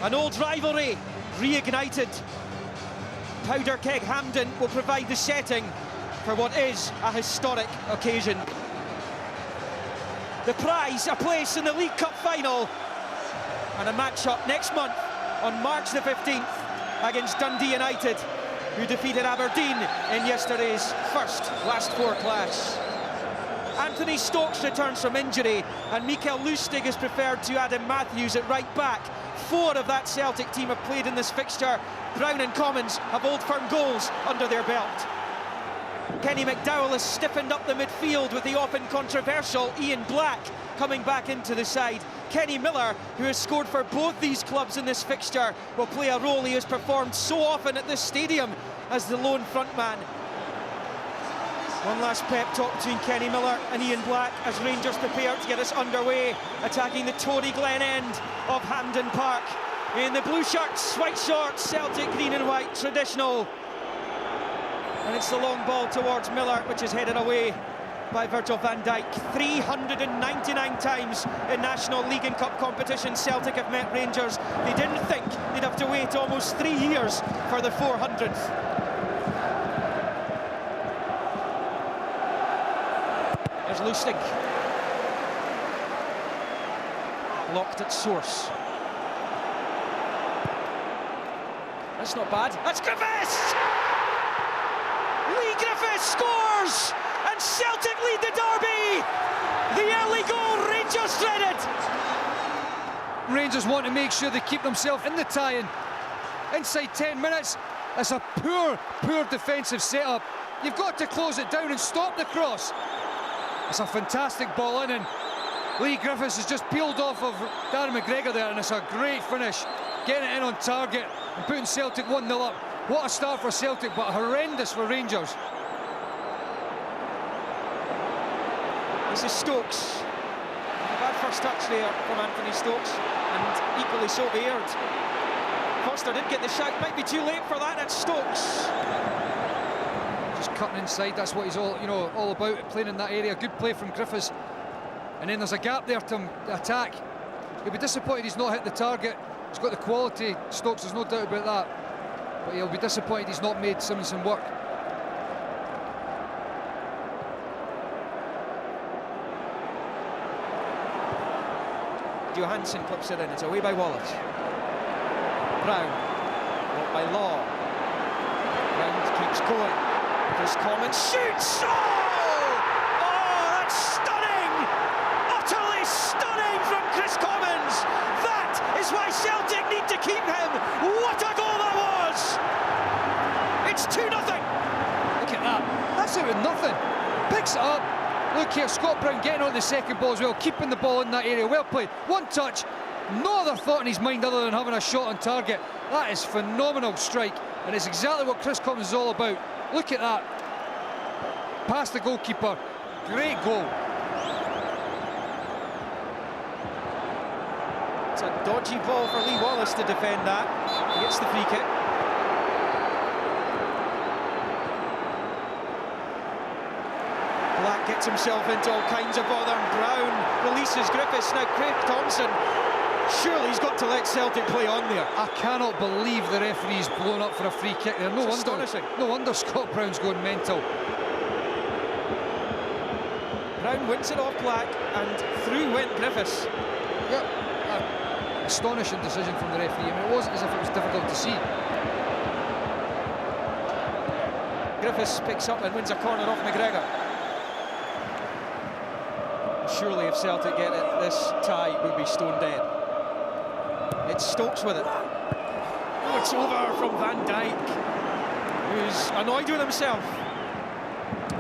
An old rivalry reignited. Powder Keg Hampden will provide the setting for what is a historic occasion. The prize, a place in the League Cup final, and a match-up next month on March the 15th against Dundee United, who defeated Aberdeen in yesterday's first last four clash. Anthony Stokes returns from injury, and Lustig is preferred to Adam Matthews at right back. 4 of that Celtic team have played in this fixture. Brown and Commons have Old Firm goals under their belt. Kenny McDowall has stiffened up the midfield with the often controversial Ian Black coming back into the side. Kenny Miller, who has scored for both these clubs in this fixture, will play a role he has performed so often at this stadium as the lone frontman. One last pep talk between Kenny Miller and Ian Black as Rangers prepare to get us underway, attacking the Tory Glen end of Hampden Park. In the blue shirts, white shorts, Celtic green and white, traditional. And it's the long ball towards Miller, which is headed away by Virgil van Dijk. 399 times in National League and Cup competition Celtic have met Rangers. They didn't think they'd have to wait almost 3 years for the 400th. There's Lustig. Blocked at source. That's not bad. That's Griffiths! Lee Griffiths scores! And Celtic lead the derby! The early goal, Rangers dreaded! Rangers want to make sure they keep themselves in the tie-in. Inside 10 minutes, it's a poor defensive setup. You've got to close it down and stop the cross. It's a fantastic ball in, and Lee Griffiths has just peeled off of Darren McGregor there, and it's a great finish. Getting it in on target and putting Celtic 1-0 up. What a start for Celtic, but horrendous for Rangers. This is Stokes. A bad first touch there from Anthony Stokes, and equally so Baird. Foster did get the shout, might be too late for that. That's Stokes. Just cutting inside, that's what he's all about, playing in that area. Good play from Griffiths, and then there's a gap there to attack. He'll be disappointed he's not hit the target. He's got the quality, Stokes, there's no doubt about that, but he'll be disappointed he's not made Simonsen work. Johansen clips it in, it's away by Wallace. Brown, not by Law. Brown keeps going. Chris Commons shoots! Oh, that's stunning! Utterly stunning from Chris Commons! That is why Celtic need to keep him! What a goal that was! It's 2-0! Look at that, that's out of nothing. Picks it up. Look here, Scott Brown getting on the second ball as well, keeping the ball in that area. Well played, one touch, no other thought in his mind other than having a shot on target. That is phenomenal strike, and it's exactly what Chris Commons is all about. Look at that. Past the goalkeeper. Great goal. It's a dodgy ball for Lee Wallace to defend that. He gets the free kick. Black gets himself into all kinds of bother. Brown releases Griffiths. Now Craig Thomson. Surely he's got to let Celtic play on there. I cannot believe the referee's blown up for a free kick there. No wonder Scott Brown's going mental. Brown wins it off Black, and through went Griffiths. Yep, astonishing decision from the referee. I mean, it wasn't as if it was difficult to see. Griffiths picks up and wins a corner off McGregor. Surely if Celtic get it, this tie would be stone dead. It's Stokes with it. Oh, it's over from Van Dijk, who's annoyed with himself.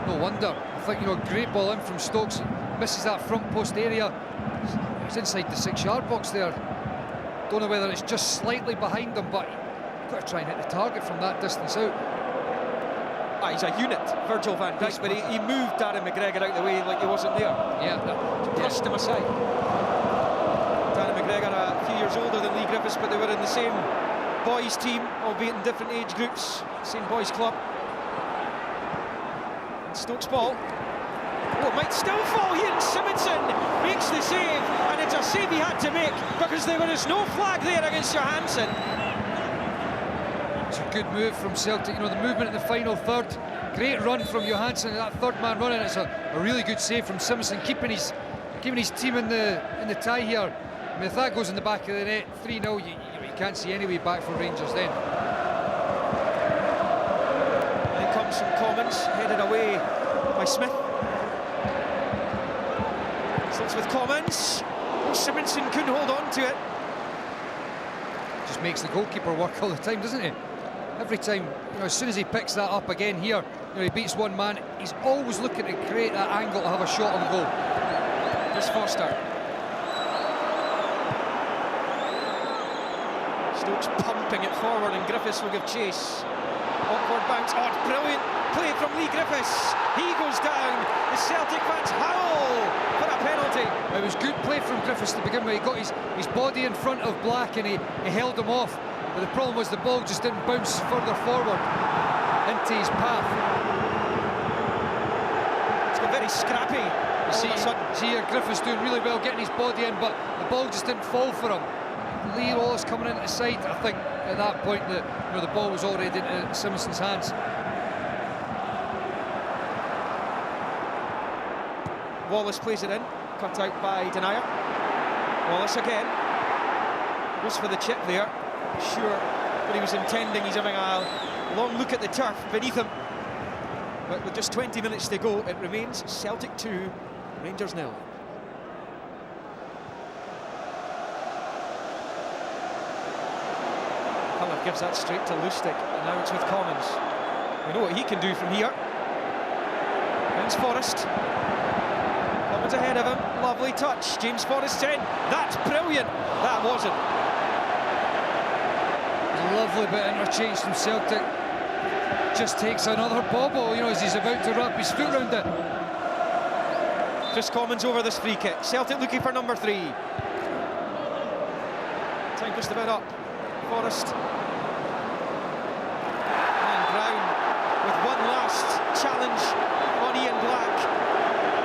No wonder. I think, great ball in from Stokes. Misses that front post area. He's inside the 6-yard box there. Don't know whether it's just slightly behind him, but you've got to try and hit the target from that distance out. He's a unit, Virgil van Dijk, but he moved Darren McGregor out the way like he wasn't there. Yeah. Brushed him aside. Darren McGregor a few years older than Lee Griffiths, but they were in the same boys team, albeit in different age groups, same boys club. And Stokes ball. Oh, it might still fall here, and Simonsen makes the save, and it's a save he had to make because there was no flag there against Johansen. It's a good move from Celtic, you know, the movement in the final third. Great run from Johansen, that third man running. It's a really good save from Simonsen, keeping his team in the tie here. I mean, if that goes in the back of the net, 3-0, you can't see any way back for Rangers then. And it comes from Commons, headed away by Smith. Starts with Commons. Oh, Simonsen couldn't hold on to it. Just makes the goalkeeper work all the time, doesn't he? Every time, you know, as soon as he picks that up again here, you know, he beats one man, he's always looking to create that angle to have a shot on goal. Here's Foster. Stokes pumping it forward and Griffiths will give chase. Awkward bounce. Oh, it's brilliant play from Lee Griffiths. He goes down. The Celtic fans howl for a penalty. It was good play from Griffiths to begin with. He got his body in front of Black and he held him off. But the problem was the ball just didn't bounce further forward into his path. It's got very scrappy. See here, Griffiths doing really well getting his body in, but the ball just didn't fall for him. Lee Wallace coming into the side, I think at that point the ball was already into Simonson's hands. Wallace plays it in, cut out by Denayer. Wallace again, goes for the chip there. Sure what he was intending, he's having a long look at the turf beneath him. But with just 20 minutes to go, it remains Celtic 2, Rangers 0. McCulloch gives that straight to Lustig, and now it's with Commons. We know what he can do from here. It's Forrest. Commons ahead of him, lovely touch. James Forrest's in. That's brilliant. That wasn't. Lovely bit of interchange from Celtic. Just takes another bobble, you know, as he's about to wrap his foot round it. Just Commons over this free kick. Celtic looking for number 3. Time just about up. Forrest. And Brown with one last challenge on Ian Black,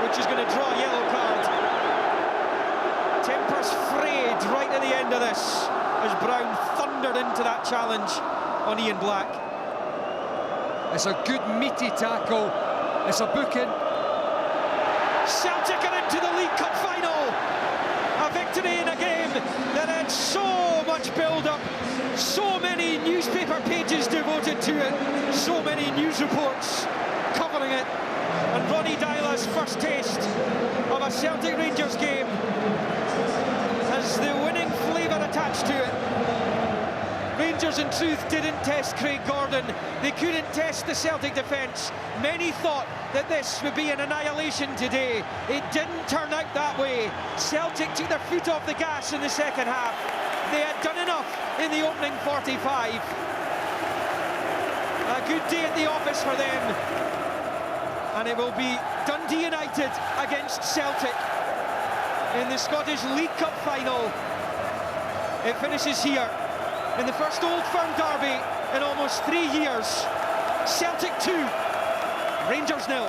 which is going to draw a yellow card. Tempers frayed right at the end of this as Brown thundered into that challenge on Ian Black. It's a good meaty tackle. It's a booking. Celtic are into the League Cup final. A victory in a game that had so much build-up, so many newspaper pages devoted to it, so many news reports covering it, and Ronny Deila's first taste of a Celtic Rangers game has the winning flavour attached to it. Rangers in truth didn't test Craig Gordon, they couldn't test the Celtic defence. Many thought that this would be an annihilation today. It didn't turn out that way. Celtic took their foot off the gas in the second half. They had done enough in the opening 45. A good day at the office for them. And it will be Dundee United against Celtic in the Scottish League Cup final. It finishes here in the first Old Firm derby in almost 3 years. Celtic 2, Rangers 0.